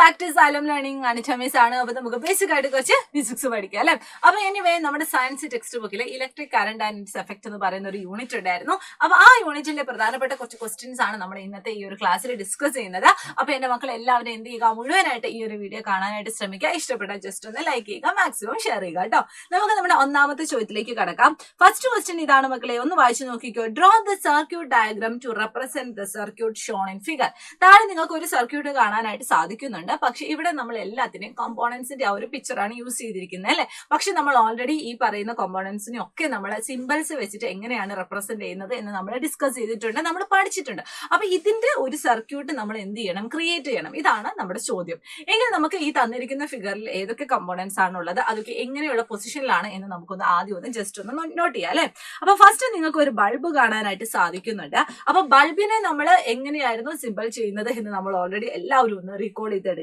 Back to xylem learning അനിറ്റമീസ് ആണ്. അപ്പൊ നമുക്ക് ബേസിക് ആയിട്ട് കുറച്ച് ഫിസിക്സ് പഠിക്കാം അല്ലെ. അപ്പൊ എനിവേ നമ്മുടെ സയൻസ് ടെക്സ്റ്റ് ബുക്കിൽ electric current and it's effect എന്ന് പറയുന്ന ഒരു യൂണിറ്റ് ഉണ്ടായിരുന്നു. അപ്പൊ ആ യൂണിറ്റിന്റെ പ്രധാനപ്പെട്ട കുറച്ച് ക്വസ്റ്റ്യൻസ് ആണ് നമ്മൾ ഇന്നത്തെ ഈ ഒരു ക്ലാസ്സിൽ ഡിസ്കസ് ചെയ്യുന്നത്. അപ്പൊ എന്റെ മക്കൾ എല്ലാവരും എന്ത് ചെയ്യുക, മുഴുവനായിട്ട് ഈ ഒരു വീഡിയോ കാണാനായിട്ട് ശ്രമിക്കുക. ഇഷ്ടപ്പെട്ടാൽ ജസ്റ്റ് ഒന്ന് ലൈക്ക് ചെയ്യുക, മാക്സിമം ഷെയർ ചെയ്യുക കേട്ടോ. നമുക്ക് നമ്മുടെ ഒന്നാമത്തെ ചോദ്യത്തിലേക്ക് കടക്കാം. ഫസ്റ്റ് ക്വസ്റ്റ്യൻ ഇതാണ് മക്കളെ, ഒന്ന് വായിച്ചു നോക്കിക്കോ. Draw the circuit diagram to represent the circuit shown in figure. താഴെ നിങ്ങൾക്ക് ഒരു സർക്യൂട്ട് കാണാനായിട്ട് സാധിക്കുന്നുണ്ട്. പക്ഷെ ഇവിടെ നമ്മൾ എല്ലാത്തിനെയും കോമ്പോണൻസിന്റെ ആ ഒരു പിക്ചറാണ് യൂസ് ചെയ്തിരിക്കുന്നത് അല്ലെ. പക്ഷെ നമ്മൾ ഓൾറെഡി ഈ പറയുന്ന കോമ്പോണൻസിനെ ഒക്കെ നമ്മൾ സിംബൽസ് വെച്ചിട്ട് എങ്ങനെയാണ് റെപ്രസെന്റ് ചെയ്യുന്നത് എന്ന് നമ്മൾ ഡിസ്കസ് ചെയ്തിട്ടുണ്ട്, നമ്മൾ പഠിച്ചിട്ടുണ്ട്. അപ്പൊ ഇതിന്റെ ഒരു സർക്യൂട്ട് നമ്മൾ എന്ത് ചെയ്യണം, ക്രിയേറ്റ് ചെയ്യണം. ഇതാണ് നമ്മുടെ ചോദ്യം. എങ്കിൽ നമുക്ക് ഈ തന്നിരിക്കുന്ന ഫിഗറിൽ ഏതൊക്കെ കമ്പോണൻസ് ആണുള്ളത്, അതൊക്കെ എങ്ങനെയുള്ള പൊസിഷനിലാണ് എന്ന് നമുക്കൊന്ന് ആദ്യം ഒന്ന് ജസ്റ്റ് ഒന്ന് നോട്ട് ചെയ്യാം അല്ലെ. അപ്പൊ ഫസ്റ്റ് നിങ്ങൾക്ക് ഒരു ബൾബ് കാണാനായിട്ട് സാധിക്കുന്നുണ്ട്. അപ്പൊ ബൾബിനെ നമ്മൾ എങ്ങനെയായിരുന്നു സിംബൽ ചെയ്യുന്നത് എന്ന് നമ്മൾ ഓൾറെഡി എല്ലാവരും ഒന്ന് റീകോൾ ചെയ്തെടുക്കുക.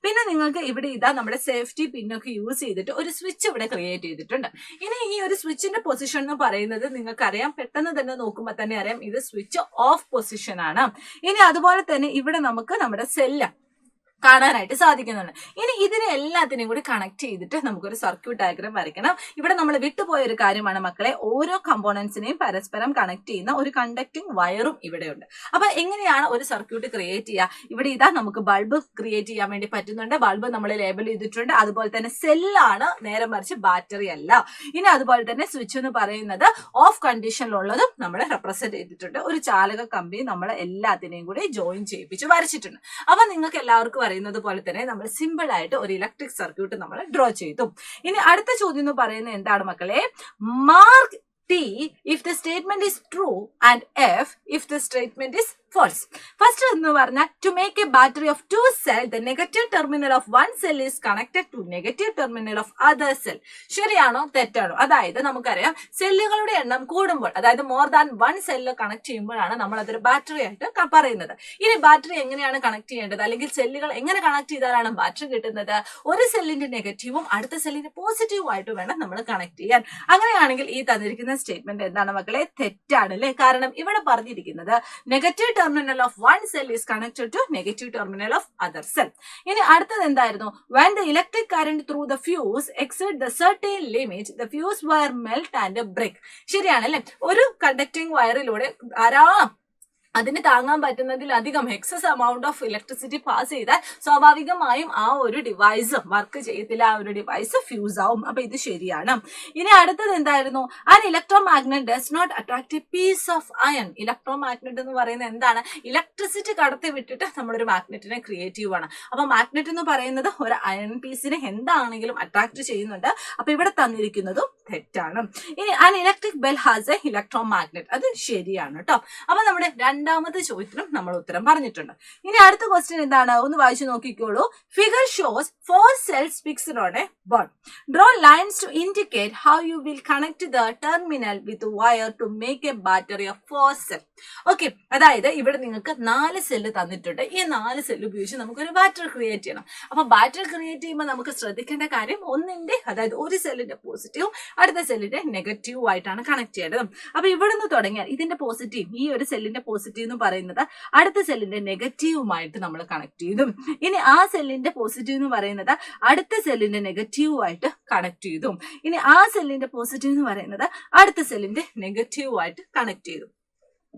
പിന്നെ നിങ്ങൾക്ക് ഇവിടെ ഇതാ നമ്മുടെ സേഫ്റ്റി പിന്നൊക്കെ യൂസ് ചെയ്തിട്ട് ഒരു സ്വിച്ച് ഇവിടെ ക്രിയേറ്റ് ചെയ്തിട്ടുണ്ട്. ഇനി ഈ ഒരു സ്വിച്ചിന്റെ പൊസിഷൻ എന്ന് പറയുന്നത് നിങ്ങൾക്കറിയാം, പെട്ടെന്ന് തന്നെ നോക്കുമ്പോൾ തന്നെ അറിയാം ഇത് സ്വിച്ച് ഓഫ് പൊസിഷൻ ആണ്. ഇനി അതുപോലെ തന്നെ ഇവിടെ നമുക്ക് നമ്മുടെ സെല്ല് കാണാനായിട്ട് സാധിക്കുന്നുണ്ട്. ഇനി ഇതിനെ എല്ലാത്തിനെയും കൂടി കണക്ട് ചെയ്തിട്ട് നമുക്കൊരു സർക്യൂട്ട് ഡയഗ്രാം വരയ്ക്കണം. ഇവിടെ നമ്മൾ വിട്ടുപോയ ഒരു കാര്യമാണ് മക്കളെ, ഓരോ കമ്പോണൻസിനെയും പരസ്പരം കണക്ട് ചെയ്യുന്ന ഒരു കണ്ടക്ടിങ് വയറും ഇവിടെയുണ്ട്. അപ്പൊ എങ്ങനെയാണ് ഒരു സർക്യൂട്ട് ക്രിയേറ്റ് ചെയ്യുക? ഇവിടെ ഇതാ നമുക്ക് ബൾബ് ക്രിയേറ്റ് ചെയ്യാൻ വേണ്ടി പറ്റുന്നുണ്ട്. ബൾബ് നമ്മൾ ലേബൽ ചെയ്തിട്ടുണ്ട്. അതുപോലെ തന്നെ സെല്ലാണ്, നേരെ മറിച്ച് ബാറ്ററി അല്ല. ഇനി അതുപോലെ തന്നെ സ്വിച്ച് എന്ന് പറയുന്നത് ഓഫ് കണ്ടീഷനിലുള്ളതും നമ്മൾ റെപ്രസെന്റ് ചെയ്തിട്ടുണ്ട്. ഒരു ചാലക കമ്പി നമ്മൾ എല്ലാത്തിനെയും കൂടി ജോയിൻ ചെയ്യിപ്പിച്ച് വരച്ചിട്ടുണ്ട്. അപ്പൊ നിങ്ങൾക്ക് എല്ലാവർക്കും പറയുന്നത് പോലെ തന്നെ നമ്മൾ സിമ്പിൾ ആയിട്ട് ഒരു ഇലക്ട്രിക് സർക്യൂട്ട് നമ്മൾ ഡ്രോ ചെയ്തു. ഇനി അടുത്ത ചോദ്യം എന്ന് പറയുന്നത് എന്താണ് മക്കളെ, mark T if the statement is true and F if the statement is false. First എന്ന് പറഞ്ഞാൽ to make a battery of 2 cells the negative terminal of one cell is connected to negative terminal of other cell. ശരിയാണോ തെറ്റാണോ? അതായത് നമുക്കറിയാം സെല്ലുകളുടെ എണ്ണം കൂടുമ്പോൾ, അതായത് മോർ ദാൻ 1 സെല്ല് കണക്ട് ചെയ്യുമ്പോഴാണ് നമ്മൾ അതൊരു ബാറ്ററി ആയിട്ട് പറയുന്നത്. ഇനി ബാറ്ററി എങ്ങനെയാണ് കണക്ട് ചെയ്യേണ്ടത്, അല്ലെങ്കിൽ സെല്ലുകൾ എങ്ങനെ കണക്ട് ചെയ്താലാണ് ബാറ്ററി കിട്ടുന്നത്? ഒരു സെല്ലിന്റെ നെഗറ്റീവും അടുത്ത സെല്ലിന്റെ പോസിറ്റീവും ആയിട്ട് വേണം നമ്മൾ കണക്ട് ചെയ്യാൻ. അങ്ങനെയാണെങ്കിൽ ഈ തന്നിരിക്കുന്ന സ്റ്റേറ്റ്മെന്റ് എന്താണ് മക്കളെ, തെറ്റാണ് അല്ലെ. കാരണം ഇവിടെ പറഞ്ഞിരിക്കുന്നത് negative terminal of one cell is connected to negative terminal of other cell. ഇനി അടുത്തത് എന്തായിരുന്നു, when the electric current through the fuse exceed the certain limit the fuse wire melt and break. ശരിയാണ് അല്ലെ. ഒരു കണ്ടക്ടിങ് വയറിലൂടെ ധാരാളം അതിന് താങ്ങാൻ പറ്റുന്നതിലധികം excess amount of electricity pass ചെയ്താൽ സ്വാഭാവികമായും ആ ഒരു ഡിവൈസ് വർക്ക് ചെയ്യത്തില്ല, ആ ഒരു ഡിവൈസ് ഫ്യൂസ് ആവും. അപ്പൊ ഇത് ശരിയാണ്. ഇനി അടുത്തത് എന്തായിരുന്നു, an electromagnet does not attract a piece of iron. Electromagnet എന്ന് പറയുന്നത് എന്താണ്, ഇലക്ട്രിസിറ്റി കടത്തി വിട്ടിട്ട് നമ്മളൊരു മാഗ്നറ്റിനെ ക്രിയേറ്റ് ചെയ്യുവാണ്. അപ്പൊ മാഗ്നറ്റ് എന്ന് പറയുന്നത് ഒരു അയൺ പീസിനെ എന്താണെങ്കിലും അട്രാക്ട് ചെയ്യുന്നുണ്ട്. അപ്പൊ ഇവിടെ തന്നിരിക്കുന്നതും തെറ്റാണ്. ഇനി an electric bell has A electro magnet, അത് ശരിയാണ് കേട്ടോ. അപ്പൊ നമ്മുടെ രണ്ടാമത്തെ ചോദ്യത്തിനും നമ്മൾ ഉത്തരം പറഞ്ഞിട്ടുണ്ട്. ഇനി അടുത്ത ക്വസ്റ്റ്യൻ എന്താണ്, ഒന്ന് വായിച്ചു നോക്കിക്കോളൂ. Figure shows 4 cells fixed on a board. Draw lines to indicate how you will connect the terminal with wire to make a battery of 4 cells. Okay, അതായത് ഇവിടെ നിങ്ങൾക്ക് 4 സെല്ല് തന്നിട്ടുണ്ട്. ഈ 4 സെല്ല് ഉപയോഗിച്ച് നമുക്കൊരു ബാറ്ററി ക്രിയേറ്റ് ചെയ്യണം. അപ്പൊ ബാറ്ററി ക്രിയേറ്റ് ചെയ്യുമ്പോൾ നമുക്ക് ശ്രദ്ധിക്കേണ്ട കാര്യം, ഒന്നിന്റെ അതായത് ഒരു സെല്ലിന്റെ പോസിറ്റീവും അടുത്ത സെല്ലിന്റെ നെഗറ്റീവും ആയിട്ടാണ് കണക്ട് ചെയ്യേണ്ടത്. അപ്പൊ ഇവിടെ നിന്ന് തുടങ്ങിയാൽ ഇതിന്റെ പോസിറ്റീവ്, ഈ ഒരു സെല്ലിന്റെ പോസിറ്റീവ് എന്ന് പറയുന്നത് അടുത്ത സെല്ലിന്റെ നെഗറ്റീവുമായിട്ട് നമ്മൾ കണക്ട് ചെയ്തു. ഇനി ആ സെല്ലിന്റെ പോസിറ്റീവ് എന്ന് പറയുന്നത് അടുത്ത സെല്ലിന്റെ നെഗറ്റീവുമായിട്ട് കണക്ട് ചെയ്തു. ഇനി ആ സെല്ലിന്റെ പോസിറ്റീവ് എന്ന് പറയുന്നത് അടുത്ത സെല്ലിന്റെ നെഗറ്റീവുമായിട്ട് കണക്ട് ചെയ്തു.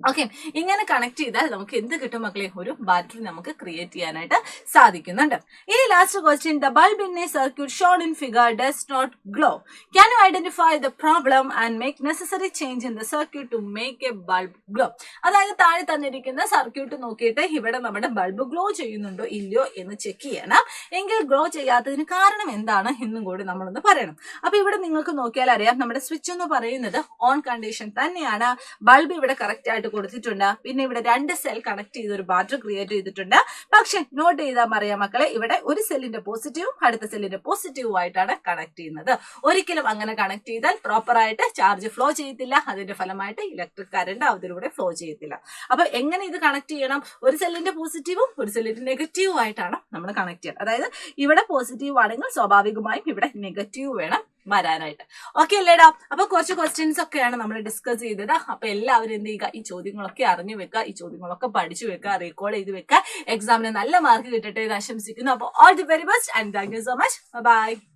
ഓക്കെ, ഇങ്ങനെ കണക്ട് ചെയ്താൽ നമുക്ക് എന്ത് കിട്ടും മക്കളെ, ഒരു ബാറ്ററി നമുക്ക് ക്രിയേറ്റ് ചെയ്യാനായിട്ട് സാധിക്കുന്നുണ്ട്. ഇനി last question, the bulb in a circuit shown in figure does not glow. Can you identify the problem and make necessary change in the circuit to make a bulb glow. അതായത് താഴെ തന്നിരിക്കുന്ന circuit നോക്കിയിട്ട് ഇവിടെ നമ്മുടെ bulb glow ചെയ്യുന്നുണ്ടോ ഇല്ലയോ എന്ന് check ചെയ്യണം. എങ്കിൽ ഗ്ലോ ചെയ്യാത്തതിന് കാരണം എന്താണ് എന്നും കൂടി നമ്മളൊന്ന് പറയണം. അപ്പൊ ഇവിടെ നിങ്ങൾക്ക് നോക്കിയാൽ അറിയാം, നമ്മുടെ സ്വിച്ച് എന്ന് പറയുന്നത് ഓൺ കണ്ടീഷൻ തന്നെയാണ്. ബൾബ് ഇവിടെ കറക്റ്റ് ആയിട്ട് കൊടുത്തിട്ടുണ്ട്. പിന്നെ ഇവിടെ 2 സെൽ കണക്ട് ചെയ്ത് ഒരു ബാറ്ററി ക്രിയേറ്റ് ചെയ്തിട്ടുണ്ട്. പക്ഷെ നോട്ട് ചെയ്താൽ അറിയാം മക്കളെ, ഇവിടെ ഒരു സെല്ലിന്റെ പോസിറ്റീവും അടുത്ത സെല്ലിന്റെ പോസിറ്റീവും ആയിട്ടാണ് കണക്ട് ചെയ്യുന്നത്. ഒരിക്കലും അങ്ങനെ കണക്ട് ചെയ്താൽ പ്രോപ്പർ ആയിട്ട് ചാർജ് ഫ്ലോ ചെയ്യത്തില്ല. അതിന്റെ ഫലമായിട്ട് ഇലക്ട്രിക് കറന്റ് അതിലൂടെ ഫ്ലോ ചെയ്യത്തില്ല. അപ്പൊ എങ്ങനെ ഇത് കണക്ട് ചെയ്യണം, ഒരു സെല്ലിന്റെ പോസിറ്റീവും ഒരു സെല്ലിന്റെ നെഗറ്റീവും ആയിട്ടാണ് നമ്മൾ കണക്ട് ചെയ്യുന്നത്. അതായത് ഇവിടെ പോസിറ്റീവ് ആണെങ്കിൽ സ്വാഭാവികമായും ഇവിടെ നെഗറ്റീവ് വേണം വരാനായിട്ട്. ഓക്കെ അല്ലേടാ? അപ്പൊ കുറച്ച് ക്വസ്റ്റ്യൻസ് ഒക്കെയാണ് നമ്മൾ ഡിസ്കസ് ചെയ്തത്. അപ്പൊ എല്ലാവരും എന്ത് ചെയ്യുക, ഈ ചോദ്യങ്ങളൊക്കെ അറിഞ്ഞു വെക്കുക, ഈ ചോദ്യങ്ങളൊക്കെ പഠിച്ചു വെക്കുക, റെക്കോർഡ് ചെയ്ത് വെക്കുക. എക്സാമിന് നല്ല മാർക്ക് കിട്ടട്ടെ എന്ന് ആശംസിക്കുന്നു. അപ്പോൾ all the very best and thank you so much. By.